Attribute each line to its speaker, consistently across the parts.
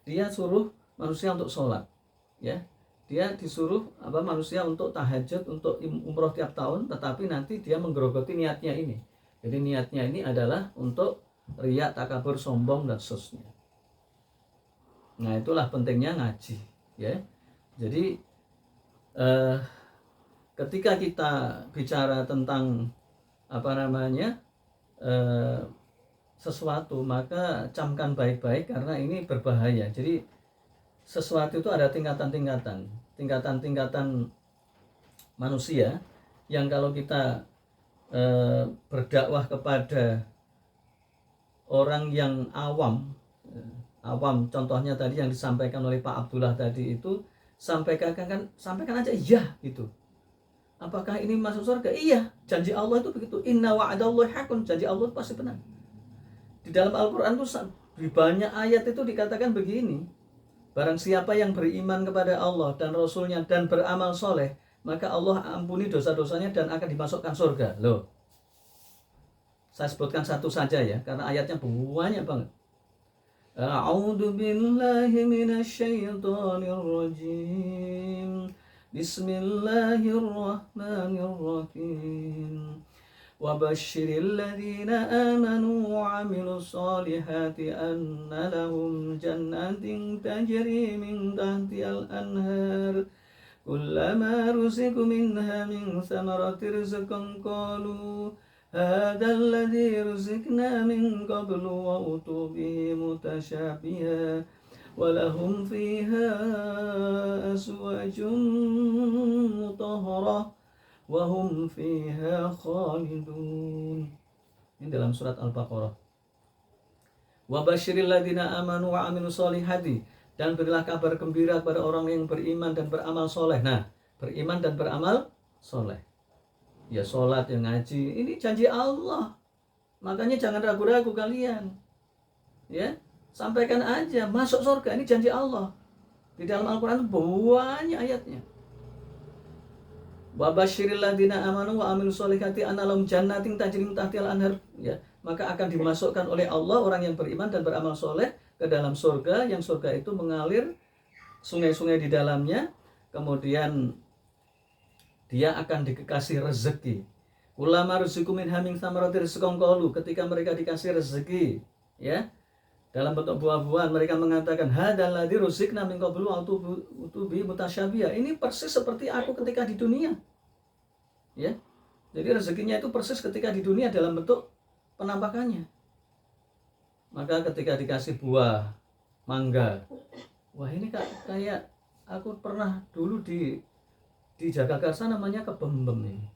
Speaker 1: Dia suruh manusia untuk sholat, ya. Dia disuruh manusia untuk tahajud, untuk umroh tiap tahun, tetapi nanti dia menggerogoti niatnya ini. Jadi niatnya ini adalah untuk riya, takabur, sombong dan seterusnya. Nah, itulah pentingnya ngaji, ya. Jadi ketika kita bicara tentang sesuatu, maka camkan baik-baik karena ini berbahaya. Jadi sesuatu itu ada tingkatan-tingkatan manusia yang kalau kita berdakwah kepada orang yang awam, contohnya tadi yang disampaikan oleh Pak Abdullah tadi itu, sampaikan aja iya gitu. Apakah ini masuk surga? Iya, janji Allah itu begitu. Inna wa'adallahi haqqun, janji Allah itu pasti benar. Di dalam Al-Quran itu di banyak ayat itu dikatakan begini, barang siapa yang beriman kepada Allah dan Rasulnya dan beramal soleh, maka Allah ampuni dosa-dosanya dan akan dimasukkan surga. Loh, saya sebutkan satu saja ya, karena ayatnya banyak banget. A'udzu billahi minasyaitonir rajim. Bismillahirrahmanirrahim. Wa basyiril ladzina amanu wa 'amilus solihati anna lahum jannatin tajri min tahtihal anhar. Kullama ruziqu minha min thamarati rizqan qalu هذا الذي رزقنا من قبل وأتوا به متشابها ولهم فيها أزواج مطهرة وهم فيها خالدون. Ini dalam surat Al-Baqarah. Wa basyiril ladzina amanu wa 'amilus solihati, dan berilah kabar gembira kepada orang yang beriman dan beramal soleh. Nah, beriman dan beramal soleh, ya sholat, yang ngaji, ini janji Allah. Makanya jangan ragu-ragu kalian, ya, sampaikan aja, masuk surga, ini janji Allah. Di dalam Al-Quran banyak ayatnya. Wa basyiril ladzina amanu wa 'amilus solihati anna lahum jannatin tajri min tahtihal anhar, ya, maka akan dimasukkan oleh Allah orang yang beriman dan beramal soleh ke dalam surga, yang surga itu mengalir sungai-sungai di dalamnya. Kemudian dia akan dikasih rezeki. Ulama rizqu min haming samarati rizqan qalu, ketika mereka dikasih rezeki, ya, dalam bentuk buah-buahan, mereka mengatakan hadzal ladzi ruziqna min qablu wa utubi mutasyabiha. Ini persis seperti aku ketika di dunia. Ya. Jadi rezekinya itu persis ketika di dunia dalam bentuk penampakannya. Maka ketika dikasih buah mangga, wah ini kayak aku pernah dulu di Jagakarsa namanya kebembem ini.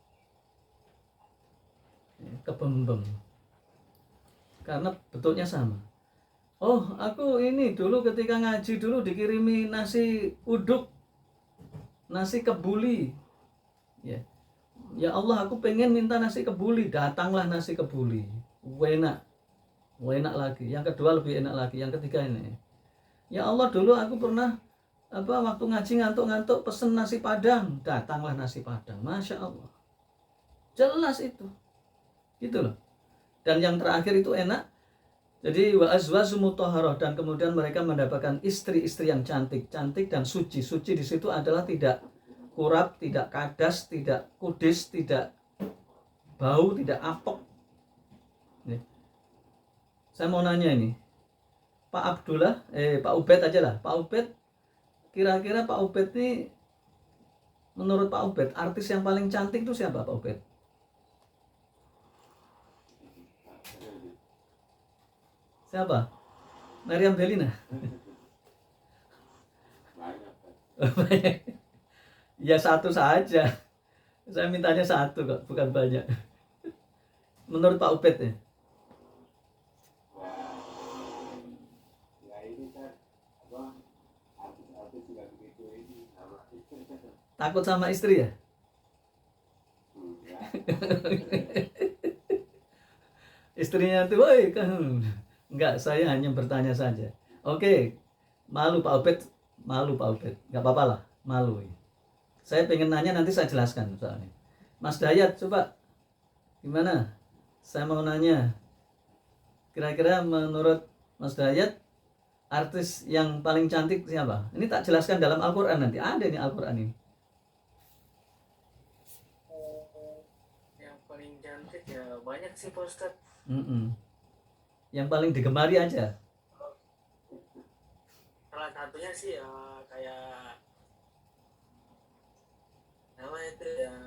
Speaker 1: Kebembem. Karena bentuknya sama. Oh, aku ini dulu ketika ngaji dulu dikirimi nasi uduk, nasi kebuli. Ya. Ya Allah, aku pengen minta nasi kebuli, datanglah nasi kebuli. Enak. Enak lagi. Yang kedua lebih enak lagi, yang ketiga ini. Ya Allah, dulu aku pernah waktu ngaji ngantuk-ngantuk pesen nasi padang, datanglah nasi padang. Masya Allah, jelas itu, gitu loh. Dan yang terakhir itu enak. Jadi wa azwaju mutahharah, dan kemudian mereka mendapatkan istri-istri yang cantik dan suci. Suci di situ adalah tidak kurap, tidak kadas, tidak kudis, tidak bau, tidak apok. Nih. Saya mau nanya ini, Pak Abdullah, Pak Ubed aja lah, Pak Ubed, kira-kira Pak Ubed ini, menurut Pak Ubed, artis yang paling cantik itu siapa Pak Ubed? Siapa? Meriam Bellina? Ya satu saja. Saya mintanya satu kok, bukan banyak. Menurut Pak Ubed ya? Takut sama istri ya? Istrinya tuh, woi kan. Enggak, saya hanya bertanya saja. Oke, malu Pak Ubed, enggak apa-apa lah, malu. Saya pengen nanya, nanti saya jelaskan soalnya. Mas Dayat, coba gimana? Saya mau nanya, kira-kira menurut Mas Dayat, artis yang paling cantik siapa? Ini tak jelaskan dalam Al-Quran nanti. Ada nih Al-Quran ini.
Speaker 2: Yang paling cantik ya banyak sih Pak Ustadz.
Speaker 1: Yang paling digemari aja.
Speaker 2: Salah satunya sih kayak apa itu yang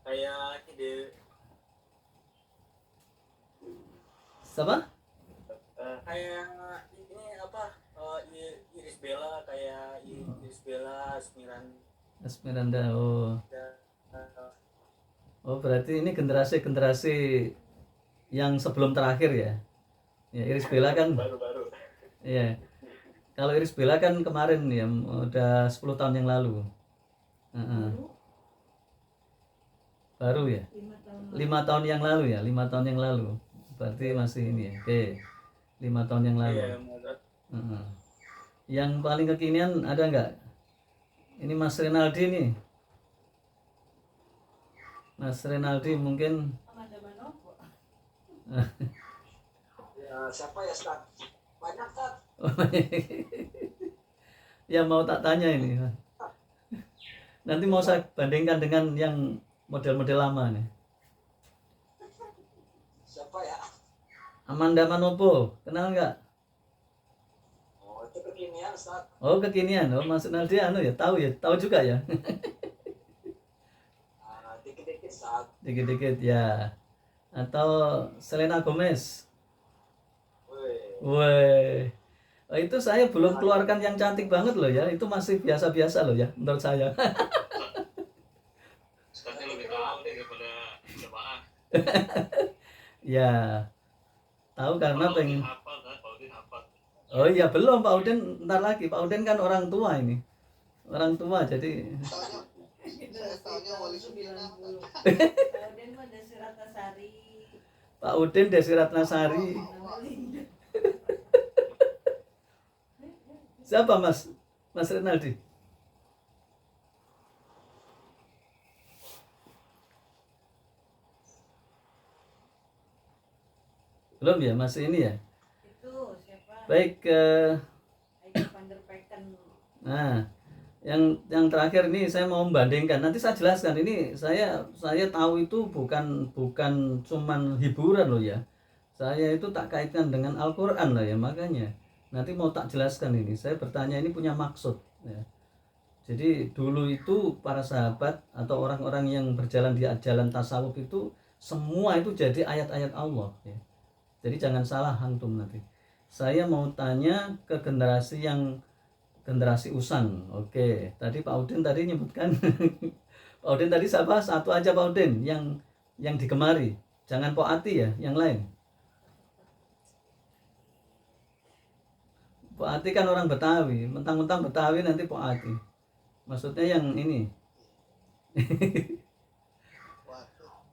Speaker 2: kayak ide
Speaker 1: Siapa?
Speaker 2: kayak ini apa Iris Bella kayak Iris Bella
Speaker 1: Esmeralda. Oh.
Speaker 2: uh,
Speaker 1: Oh, berarti ini generasi-generasi yang sebelum terakhir ya. Ya, Iris Bella kan.
Speaker 2: baru-baru.
Speaker 1: Iya. Kalau Iris Bella kan kemarin ya, udah 10 tahun yang lalu. Baru ya? 5 tahun yang lalu ya, 5 tahun yang lalu. Berarti masih ini ya. Oke. 5 tahun yang lalu.
Speaker 2: Iya,
Speaker 1: Yang paling kekinian ada nggak? Ini Mas Renaldi nih. Mas Renaldi mungkin.
Speaker 2: siapa ya Ustaz? Banyak Ustaz.
Speaker 1: Ya mau tak tanya ini. Nanti mau saya bandingkan dengan yang model-model lama nih.
Speaker 2: Siapa ya?
Speaker 1: Amanda Manopo, kenal nggak?
Speaker 2: Oh, itu kekinian Ustaz.
Speaker 1: Oh, kekinian. Oh, Mas Renaldi ya, tahu juga ya.
Speaker 2: Dikit-dikit Ustaz.
Speaker 1: Dikit-dikit ya. Atau Selena Gomez. Woi. Oh, itu saya belum keluarkan yang cantik banget loh ya. Itu masih biasa-biasa loh ya menurut saya.
Speaker 2: Ustaznya lebih tahu deh daripada jemaah.
Speaker 1: Ya, tahu karena pengen.
Speaker 2: Hafal kan, Pak Udin hafal.
Speaker 1: Oh iya, belum Pak Udin, ntar lagi. Pak Udin kan orang tua ini. Orang tua jadi.
Speaker 3: Saya tahunya Wali 90.
Speaker 4: Pak Udin mah Desi Ratnasari.
Speaker 1: Pak Udin Desi Ratnasari. Siapa Mas? Mas Renaldi? Belum ya, masih ini ya.
Speaker 4: Itu siapa?
Speaker 1: Baik,
Speaker 4: Heidi van der Pecken.
Speaker 1: nah, yang terakhir ini saya mau membandingkan. Nanti saya jelaskan. Ini saya tahu itu bukan cuman hiburan loh ya. Saya itu tak kaitkan dengan Al-Qur'an lah ya, makanya nanti mau tak jelaskan ini. Saya bertanya ini punya maksud ya. Jadi dulu itu para sahabat atau orang-orang yang berjalan di jalan tasawuf itu semua itu jadi ayat-ayat Allah ya. Jadi jangan salah antum nanti. Saya mau tanya ke generasi usang. Oke, tadi Pak Udin tadi nyebutkan Pak Udin tadi siapa? Satu aja Pak Udin yang digemari. Jangan Pak Ati ya, yang lain. Pak Ati kan orang Betawi, mentang-mentang Betawi nanti Pak Ati. Maksudnya yang ini.
Speaker 3: Waduh.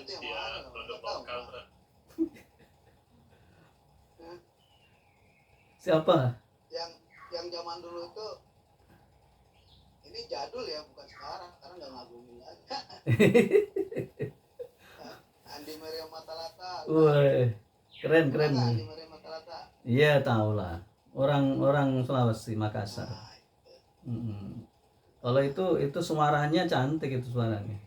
Speaker 3: Itu yang mana? Nggak tahu.
Speaker 1: Siapa?
Speaker 3: Yang zaman dulu itu ini jadul ya, bukan sekarang nggak ngagumin lagi. Andi Maria Matalata.
Speaker 1: Woi, keren.
Speaker 3: Andi Maria Matalata.
Speaker 1: Iya, tahu lah. Orang Sulawesi, Makassar.
Speaker 3: Nah,
Speaker 1: Kalau itu suaranya cantik, itu suaranya.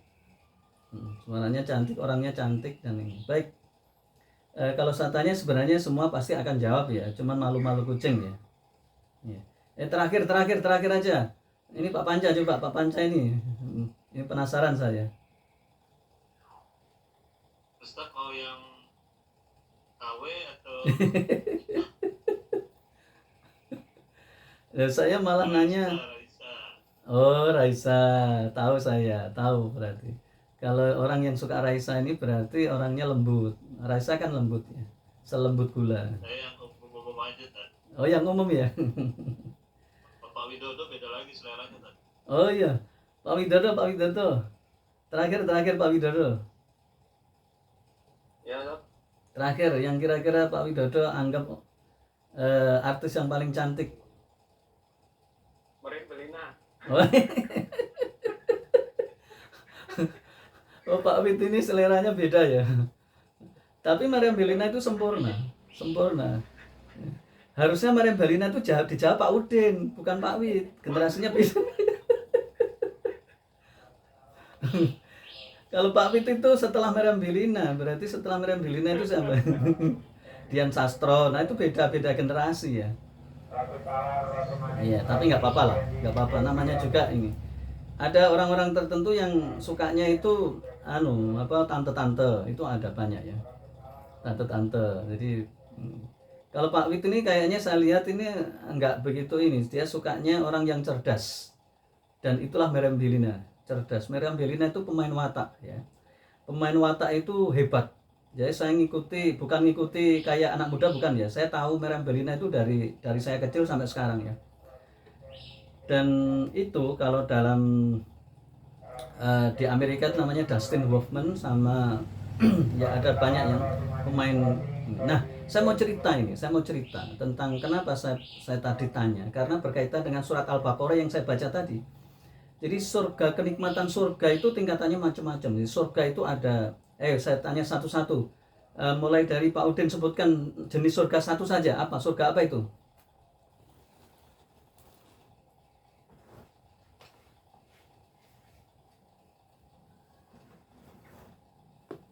Speaker 1: Suaranya cantik, orangnya cantik dan ini. Baik. Kalau saya tanya sebenarnya semua pasti akan jawab ya, cuman malu-malu kucing ya. Terakhir aja. Ini Pak Panca coba, Pak Panca ini. Ini penasaran saya.
Speaker 2: Ustaz mau yang KW atau
Speaker 1: Saya malah nanya. Oh, Raisa, tahu saya, tahu berarti. Kalau orang yang suka Raisa ini berarti orangnya lembut. Raisa kan lembut ya, selembut gula.
Speaker 2: Saya yang umum aja Tad.
Speaker 1: Oh, yang umum ya.
Speaker 2: Pak Widodo beda lagi seleranya Tad.
Speaker 1: Oh iya, Pak Widodo. Terakhir Pak Widodo.
Speaker 2: Ya Tad.
Speaker 1: Terakhir yang kira-kira Pak Widodo anggap artis yang paling cantik.
Speaker 2: Marin Belina.
Speaker 1: Oh, Pak Wit ini seleranya beda ya. Tapi Meriam Bellina itu sempurna, sempurna. Harusnya Meriam Bellina itu dijawab Pak Udin, bukan Pak Wit. Generasinya beda. Kalau Pak Wit itu setelah Meriam Bellina, berarti setelah Meriam Bellina itu siapa? Dian Sastro. Nah itu beda-beda generasi ya. Iya, tapi nggak apa-apa lah, nggak apa-apa. Namanya juga ini. Ada orang-orang tertentu yang sukanya itu tante-tante, itu ada banyak ya. Tante-tante. Jadi kalau Pak Wit ini kayaknya saya lihat ini nggak begitu ini. Dia sukanya orang yang cerdas. Dan itulah Meriam Bellina, cerdas. Meriam Bellina itu pemain watak ya. Pemain watak itu hebat. Jadi saya bukan ngikuti kayak anak muda, bukan ya. Saya tahu Meriam Bellina itu dari saya kecil sampai sekarang ya. Dan itu kalau dalam di Amerika itu namanya Dustin Hoffman sama ya ada banyak yang pemain. Nah, saya mau cerita tentang kenapa saya tadi tanya, karena berkaitan dengan surat Al-Baqarah yang saya baca tadi. Jadi kenikmatan surga itu tingkatannya macam-macam. Jadi surga itu ada, saya tanya satu-satu. Mulai dari Pak Udin sebutkan jenis surga satu saja. Apa? Surga apa itu?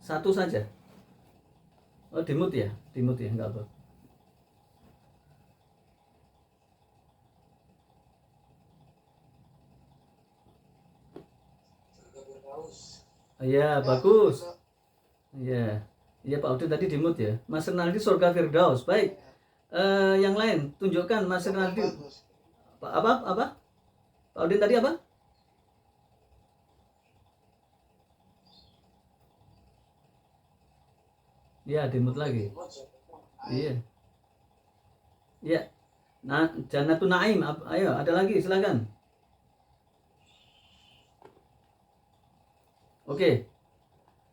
Speaker 1: Satu saja. Oh, dimut ya, enggak apa. Iya, bagus. Iya. Iya, Pak Udin tadi dimut ya. Mas Renaldi surga Firdaus. Baik. Yang lain, tunjukkan Mas Renaldi. Apa? Pak Udin tadi apa? Iya, dimut lagi. Iya. Iya. Nah, Jannatun Naim. Ayo, ada lagi, silakan. Oke.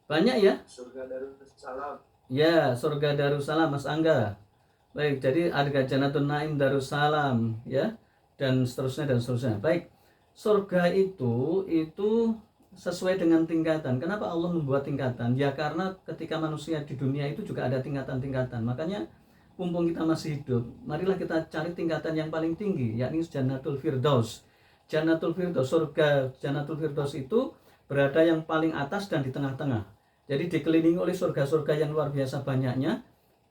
Speaker 1: Banyak ya?
Speaker 2: Surga Darussalam.
Speaker 1: Ya, surga Darussalam, Mas Angga. Baik, jadi ada Jannatun Naim Darussalam ya, dan seterusnya. Baik. Surga itu sesuai dengan tingkatan. Kenapa Allah membuat tingkatan? Ya karena ketika manusia di dunia itu juga ada tingkatan-tingkatan. Makanya mumpung kita masih hidup, marilah kita cari tingkatan yang paling tinggi, yakni Jannatul Firdaus. Jannatul Firdaus, surga Jannatul Firdaus itu berada yang paling atas dan di tengah-tengah. Jadi dikelilingi oleh surga-surga yang luar biasa banyaknya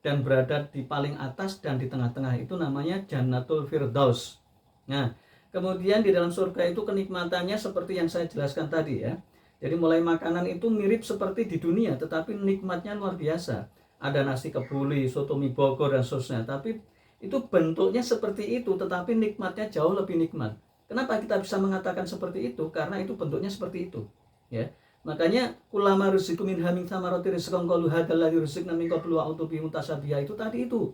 Speaker 1: dan berada di paling atas dan di tengah-tengah, itu namanya Jannatul Firdaus. Nah, kemudian di dalam surga itu kenikmatannya seperti yang saya jelaskan tadi ya. Jadi mulai makanan itu mirip seperti di dunia, tetapi nikmatnya luar biasa. Ada nasi kebuli, soto mie Bogor dan seterusnya. Tapi itu bentuknya seperti itu, tetapi nikmatnya jauh lebih nikmat. Kenapa kita bisa mengatakan seperti itu? Karena itu bentuknya seperti itu. Ya, makanya ulama ruziku min haming samaroti rizqan qalu hadzal ladzi rizqna min qablu wa utubi mutasyabiha itu tadi itu.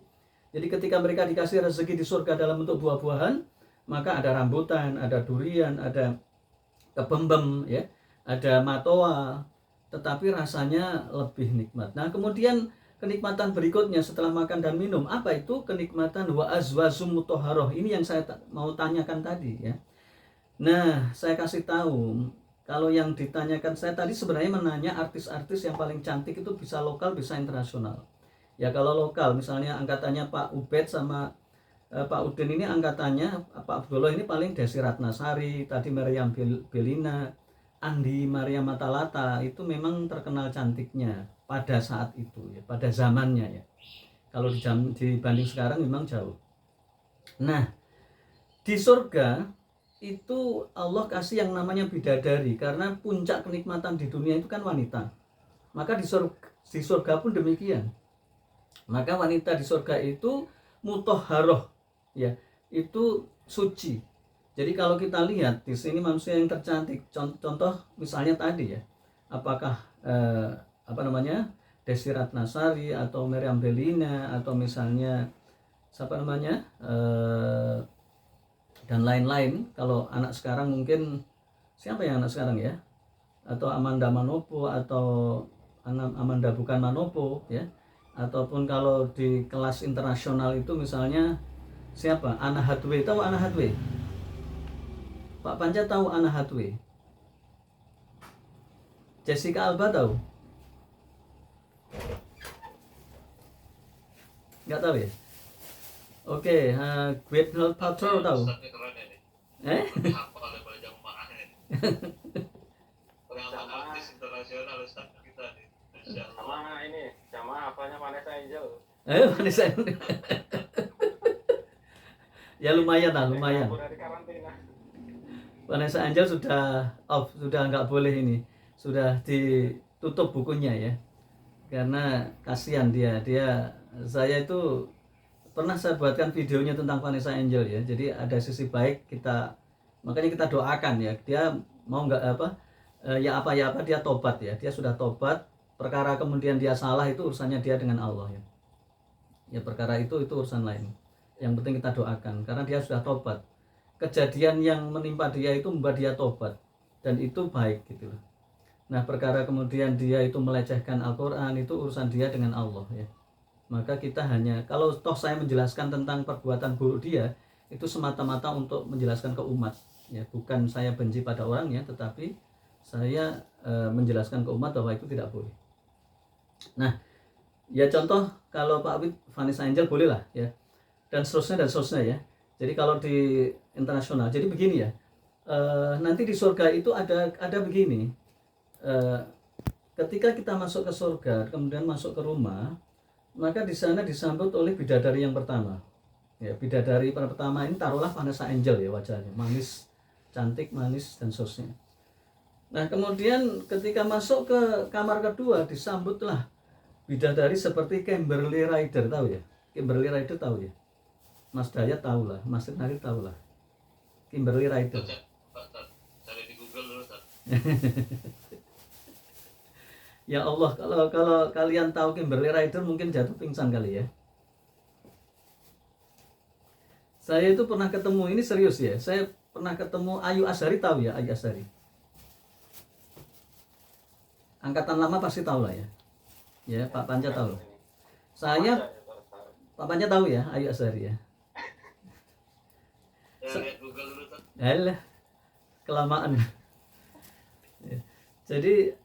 Speaker 1: Jadi ketika mereka dikasih rezeki di surga dalam bentuk buah-buahan, maka ada rambutan, ada durian, ada kebembem ya, ada matoa, tetapi rasanya lebih nikmat. Nah, kemudian kenikmatan berikutnya setelah makan dan minum, apa itu? Kenikmatan wa azwajum mutahharah. Ini yang saya mau tanyakan tadi ya. Nah, saya kasih tahu, kalau yang ditanyakan saya tadi sebenarnya menanya artis-artis yang paling cantik itu bisa lokal, bisa internasional. Ya kalau lokal misalnya angkatannya Pak Ubed sama Pak Udin ini angkatannya Pak Abdullah ini paling Desi Ratnasari, tadi Meriam Bellina, Andi Maria Matalata, itu memang terkenal cantiknya pada saat itu ya, pada zamannya ya. Kalau dibanding sekarang memang jauh. Nah, di surga itu Allah kasih yang namanya bidadari, karena puncak kenikmatan di dunia itu kan wanita. Maka di surga pun demikian. Maka wanita di surga itu mutahharoh ya, itu suci. Jadi kalau kita lihat di sini manusia yang tercantik, contoh misalnya tadi ya, apakah Desi Ratnasari atau Meriam Bellina atau misalnya dan lain-lain. Kalau anak sekarang mungkin siapa yang anak sekarang ya, atau Amanda Manopo atau Amanda bukan Manopo ya, ataupun kalau di kelas internasional itu misalnya siapa, Anna Hathaway. Tahu Anna Hathaway? Pak Panca tahu Anna Hathaway? Jessica Alba tahu? Nggak tahu ya? Oke, Gwyneth Paltrow tahu?
Speaker 5: Ustadznya keren ya nih.
Speaker 1: Eh?
Speaker 5: Apa oleh belajar marah ini? Pengamat artis internasional Ustadz kita nih. Masya Allah.
Speaker 2: Sama ini, sama apanya Vanessa Angel.
Speaker 1: Vanessa. Ya lumayan lah, lumayan.
Speaker 2: Udah di karantina.
Speaker 1: Vanessa Angel sudah off, sudah nggak boleh ini, sudah ditutup bukunya ya, karena kasihan dia. Saya itu pernah saya buatkan videonya tentang Vanessa Angel ya. Jadi ada sisi baik kita, makanya kita doakan ya. Dia mau nggak ya apa dia tobat ya. Dia sudah tobat. Perkara kemudian dia salah itu urusannya dia dengan Allah ya. Ya perkara itu urusan lain. Yang penting kita doakan karena dia sudah tobat. Kejadian yang menimpa dia itu membuat dia tobat dan itu baik gitu loh. Nah, perkara kemudian dia itu melecehkan Al-Qur'an itu urusan dia dengan Allah ya. Maka kita hanya, kalau toh saya menjelaskan tentang perbuatan buruk dia itu semata-mata untuk menjelaskan ke umat ya, bukan saya benci pada orangnya, tetapi saya menjelaskan ke umat bahwa itu tidak boleh. Nah, ya contoh kalau Pak Wid, Vanessa Angel boleh lah ya, dan seterusnya ya. Jadi kalau di internasional, jadi begini ya, nanti di surga itu ada begini, ketika kita masuk ke surga, kemudian masuk ke rumah, maka di sana disambut oleh bidadari yang pertama. Ya, bidadari pertama ini taruhlah Vanessa Angel ya wajahnya, manis, cantik, manis dan seterusnya. Nah kemudian ketika masuk ke kamar kedua disambutlah bidadari seperti Kimberly Ryder, tahu ya? Kimberly Ryder tahu ya? Mas Dayat tahu lah, Mas Nari tahu lah. Kimberly Ryder.
Speaker 5: Cari di Google dulu Ustaz.
Speaker 1: Ya Allah, kalau kalian tahu Kimberly Ryder mungkin jatuh pingsan kali ya. Saya itu pernah ketemu, ini serius ya. Saya pernah ketemu Ayu Azhari, tahu ya Ayu Azhari? Angkatan lama pasti tahu lah ya. Ya, Pak Panca tahu. Saya Pak Panca tahu ya Ayu Azhari ya.
Speaker 5: Lihat Google dulu Ustaz.
Speaker 1: Alah, kelamaan. Ya. Jadi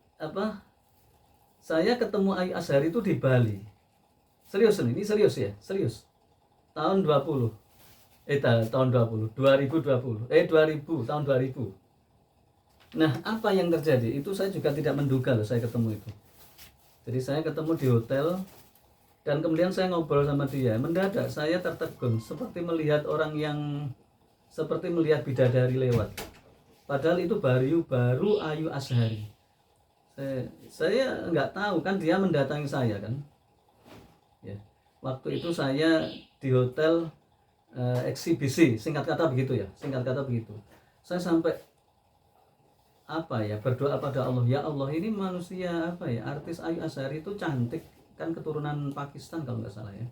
Speaker 1: saya ketemu Ayu Azhari itu di Bali. Serius ini serius ya, serius. Tahun 20. Tahun 20. 2020. 2000, tahun 2000. Nah, apa yang terjadi? Itu saya juga tidak menduga loh saya ketemu itu. Jadi saya ketemu di hotel dan kemudian saya ngobrol sama dia. Mendadak saya tertegun seperti melihat orang yang seperti melihat bidadari lewat. Padahal itu baru Ayu Azhari. Saya nggak tahu kan dia mendatangi saya kan. Ya. Waktu itu saya di hotel eksibisi, singkat kata begitu ya. Singkat kata begitu. Saya sampai berdoa pada Allah, ya Allah ini manusia artis Ayu Azhari itu cantik kan, keturunan Pakistan kalau nggak salah ya.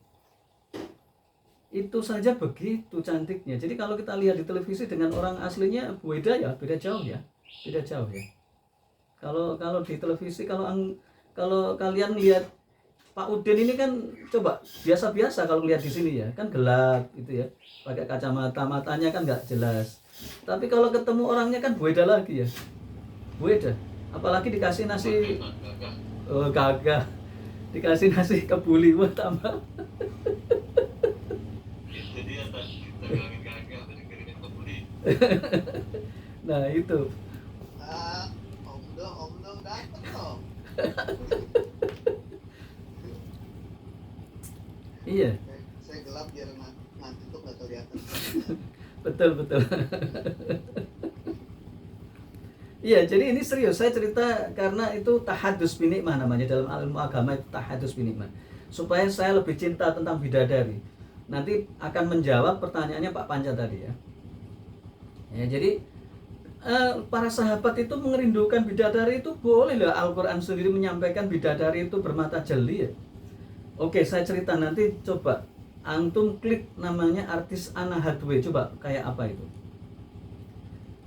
Speaker 1: Itu saja begitu cantiknya. Jadi kalau kita lihat di televisi dengan orang aslinya beda ya, beda jauh ya. Kalau di televisi, kalau kalian lihat Pak Udin ini kan coba biasa-biasa kalau lihat di sini ya, kan gelap gitu ya. Pakai kacamata, matanya kan nggak jelas. Tapi kalau ketemu orangnya kan beda lagi ya. Beda. Apalagi dikasih nasi gagah. Dikasih nasi kebuli, wah tambah.
Speaker 5: Itu dia tadi kita bilangin gagah tadi kirimin kebuli.
Speaker 1: Nah itu.
Speaker 3: Om dong datang dong.
Speaker 1: Iya.
Speaker 3: Saya gelap biar nanti tuh nggak kelihatan.
Speaker 1: Betul. Iya, jadi ini serius saya cerita karena itu tahadus binikmah namanya, dalam ilmu agama itu tahadus binikmah. Supaya saya lebih cinta tentang bidadari. Nanti akan menjawab pertanyaannya Pak Panca tadi ya. Ya, jadi para sahabat itu merindukan bidadari itu boleh lah. Al-Quran sendiri menyampaikan bidadari itu bermata jeli ya. Oke, saya cerita nanti, coba antum klik namanya artis Anna Hathaway, coba kayak apa itu.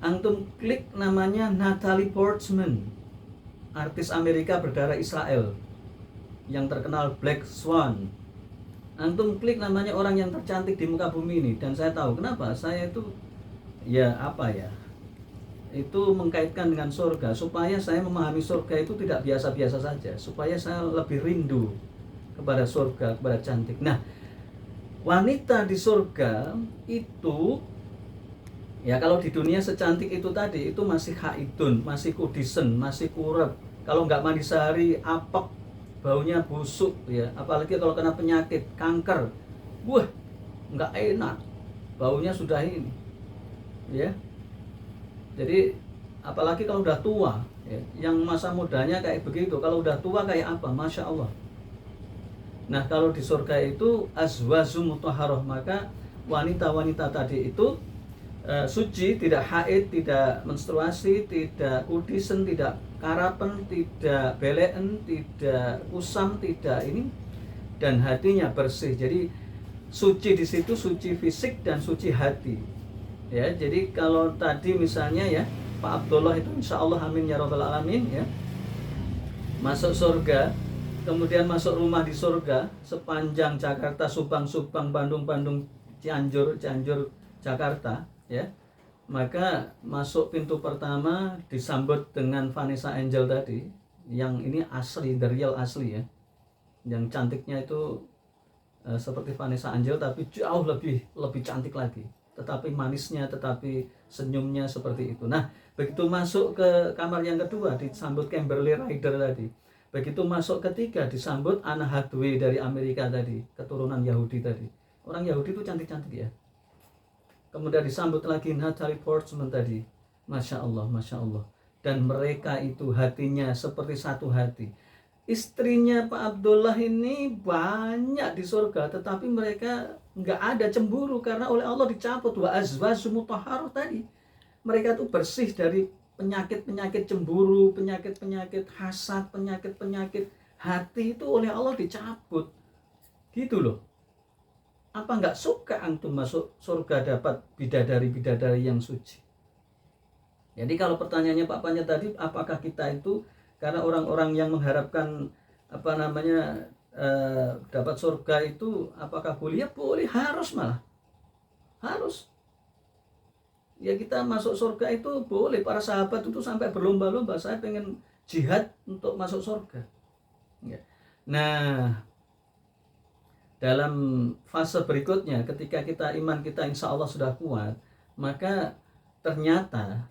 Speaker 1: Antum klik namanya Natalie Portman, artis Amerika berdarah Israel yang terkenal Black Swan. Antum klik namanya orang yang tercantik di muka bumi ini, dan saya tahu kenapa. Saya itu itu mengkaitkan dengan surga supaya saya memahami surga itu tidak biasa-biasa saja, supaya saya lebih rindu kepada surga, kepada cantik. Nah, wanita di surga itu ya kalau di dunia secantik itu tadi itu masih haidun, masih kudisen, masih kurep. Kalau nggak mandi sehari apek, baunya busuk ya, apalagi kalau kena penyakit kanker, wah nggak enak, baunya sudah ini ya. Jadi apalagi kalau udah tua ya, yang masa mudanya kayak begitu, kalau udah tua kayak apa, Masya Allah. Nah kalau di surga itu azwaju mutahharah, maka wanita-wanita tadi itu suci, tidak haid, tidak menstruasi, tidak kudisen, tidak karapen, tidak belen, tidak usam, tidak ini, dan hatinya bersih. Jadi suci di situ suci fisik dan suci hati. Ya, jadi kalau tadi misalnya ya Pak Abdullah itu insya Allah amin ya rabbal alamin ya, masuk surga, kemudian masuk rumah di surga sepanjang Jakarta, Subang, Bandung, Cianjur, Jakarta ya, maka masuk pintu pertama disambut dengan Vanessa Angel tadi, yang ini asli, the real asli ya, yang cantiknya itu seperti Vanessa Angel tapi jauh lebih cantik lagi, tetapi manisnya, tetapi senyumnya seperti itu. Nah, begitu masuk ke kamar yang kedua disambut Kimberly Ryder tadi. Begitu masuk ketiga disambut Anna Hathaway dari Amerika tadi, keturunan Yahudi tadi. Orang Yahudi itu cantik-cantik ya. Kemudian disambut lagi Natalie Portman tadi. Masya Allah, Masya Allah. Dan mereka itu hatinya seperti satu hati. Istrinya Pak Abdullah ini banyak di surga, tetapi mereka nggak ada cemburu karena oleh Allah dicabut wa azwaju mutahharah tadi. Mereka tuh bersih dari penyakit-penyakit cemburu, penyakit-penyakit hasad, penyakit-penyakit hati itu oleh Allah dicabut. Gitu loh. Apa nggak suka antum masuk surga dapat bidadari-bidadari yang suci? Jadi kalau pertanyaannya Pak Panya tadi, apakah kita itu karena orang-orang yang mengharapkan dapat surga itu apakah boleh? Ya boleh, harus, malah harus. Ya kita masuk surga itu boleh. Para sahabat itu sampai berlomba-lomba, saya pengen jihad untuk masuk surga ya. Nah, dalam fase berikutnya ketika iman kita insya Allah sudah kuat, maka ternyata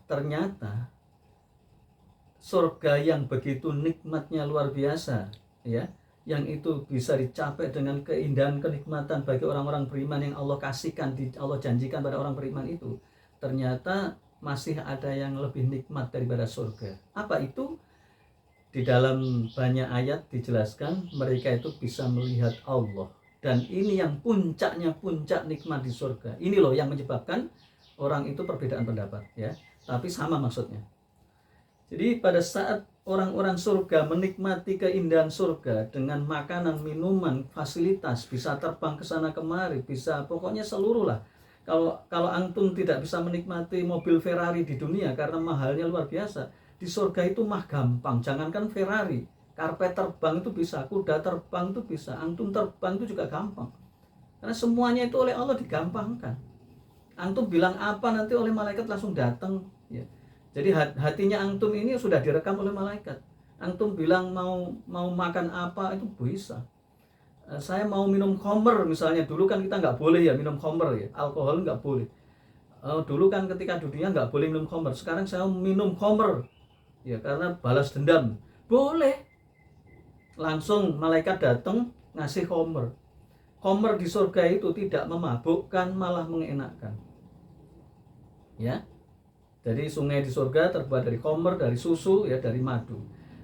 Speaker 1: surga yang begitu nikmatnya luar biasa ya, yang itu bisa dicapai dengan keindahan kenikmatan bagi orang-orang beriman yang Allah kasihkan, Allah janjikan pada orang beriman itu, ternyata masih ada yang lebih nikmat daripada surga. Apa itu? Di dalam banyak ayat dijelaskan mereka itu bisa melihat Allah, dan ini yang puncak nikmat di surga. Ini loh yang menyebabkan orang itu perbedaan pendapat ya, tapi sama maksudnya. Jadi pada saat orang-orang surga menikmati keindahan surga dengan makanan, minuman, fasilitas, bisa terbang ke sana kemari, bisa pokoknya seluruh lah. Kalau antum tidak bisa menikmati mobil Ferrari di dunia karena mahalnya luar biasa, di surga itu mah gampang. Jangankan Ferrari, karpet terbang itu bisa, kuda terbang itu bisa, antum terbang itu juga gampang. Karena semuanya itu oleh Allah digampangkan. Antum bilang apa nanti oleh malaikat langsung datang ya. Jadi hatinya antum ini sudah direkam oleh malaikat. Antum bilang mau makan apa itu bisa. Saya mau minum khamr misalnya, dulu kan kita nggak boleh ya minum khamr ya, alkohol nggak boleh. Dulu kan ketika dunia nggak boleh minum khamr. Sekarang saya minum khamr ya karena balas dendam. Boleh. Langsung malaikat datang ngasih khamr. Khamr di surga itu tidak memabukkan, malah mengenakkan. Ya. Jadi sungai di surga terbuat dari khamr, dari susu ya, dari madu.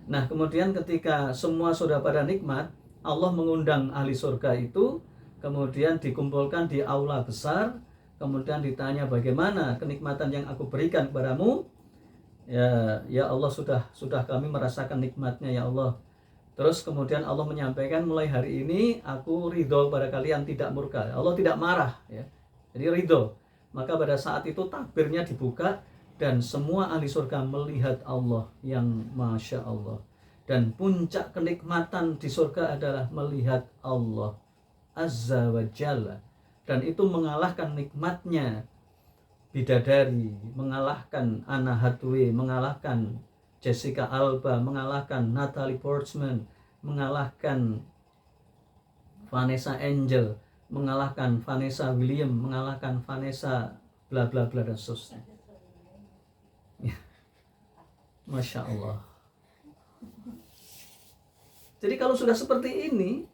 Speaker 1: Nah, kemudian ketika semua sudah pada nikmat, Allah mengundang ahli surga itu, kemudian dikumpulkan di aula besar, kemudian ditanya bagaimana kenikmatan yang aku berikan kepadamu? Ya Allah, sudah kami merasakan nikmatnya ya Allah. Terus kemudian Allah menyampaikan, mulai hari ini aku ridho pada kalian, tidak murka. Allah tidak marah ya. Jadi ridho. Maka pada saat itu takbirnya dibuka dan semua ahli surga melihat Allah yang Masya Allah. Dan puncak kenikmatan di surga adalah melihat Allah Azza wa Jalla. Dan itu mengalahkan nikmatnya bidadari, mengalahkan Anna Hathaway, mengalahkan Jessica Alba, mengalahkan Natalie Portman, mengalahkan Vanessa Angel, mengalahkan Vanessa William, mengalahkan Vanessa bla bla bla dan seterusnya. Masya Allah. Jadi kalau sudah seperti ini,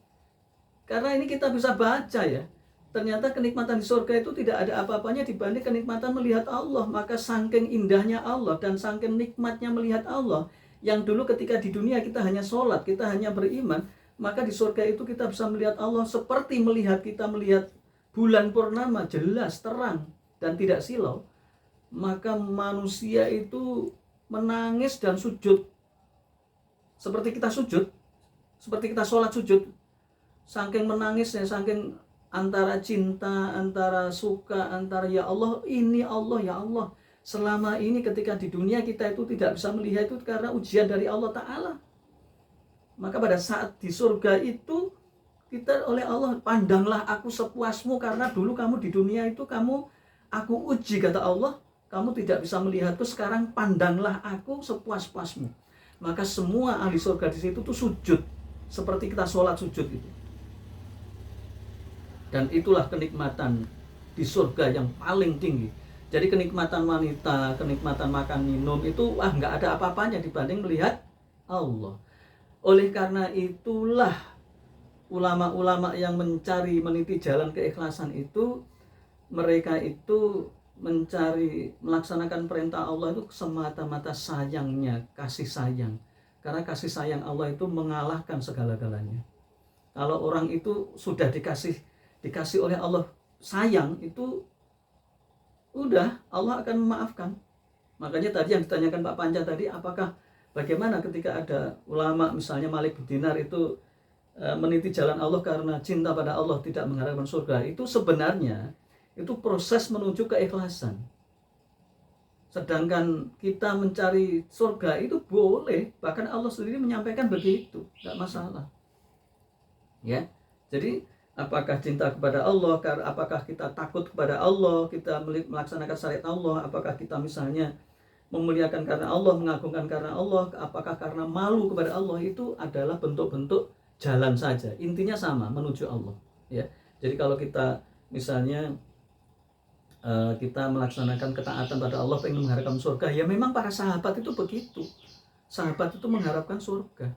Speaker 1: karena ini kita bisa baca ya, ternyata kenikmatan di surga itu tidak ada apa-apanya dibanding kenikmatan melihat Allah. Maka saking indahnya Allah dan saking nikmatnya melihat Allah, yang dulu ketika di dunia kita hanya sholat, kita hanya beriman, maka di surga itu kita bisa melihat Allah seperti kita melihat bulan purnama, jelas, terang, dan tidak silau. Maka manusia itu menangis dan sujud seperti kita sujud, seperti kita sholat sujud, saking menangisnya, saking antara cinta, antara suka, antara ya Allah, ini Allah, ya Allah. Selama ini ketika di dunia kita itu tidak bisa melihat itu karena ujian dari Allah Ta'ala. Maka pada saat di surga itu kita oleh Allah, pandanglah aku sepuasmu karena dulu kamu di dunia itu aku uji, kata Allah. Kamu tidak bisa melihatku, sekarang pandanglah aku sepuas-puasmu. Maka semua ahli surga di situ tuh sujud seperti kita sholat sujud itu. Dan itulah kenikmatan di surga yang paling tinggi. Jadi kenikmatan wanita, kenikmatan makan minum itu nggak ada apa-apanya dibanding melihat Allah. Oleh karena itulah ulama-ulama yang meniti jalan keikhlasan itu, mereka itu melaksanakan perintah Allah itu semata-mata sayangnya, kasih sayang. Karena kasih sayang Allah itu mengalahkan segala-galanya. Kalau orang itu sudah dikasih oleh Allah sayang, itu udah Allah akan memaafkan. Makanya tadi yang ditanyakan Pak Panca tadi, bagaimana ketika ada ulama misalnya Malik bin Dinar itu meniti jalan Allah karena cinta pada Allah, tidak mengharapkan surga. Itu sebenarnya itu proses menuju keikhlasan. Sedangkan kita mencari surga itu boleh, bahkan Allah sendiri menyampaikan begitu, tidak masalah. Ya, jadi apakah cinta kepada Allah, apakah kita takut kepada Allah, kita melaksanakan syariat Allah, apakah kita misalnya memuliakan karena Allah, mengagungkan karena Allah, apakah karena malu kepada Allah, itu adalah bentuk-bentuk jalan saja. Intinya sama, menuju Allah. Ya, jadi kalau kita misalnya kita melaksanakan ketaatan pada Allah, pengen mengharapkan surga, ya memang para sahabat itu begitu. Sahabat itu mengharapkan surga.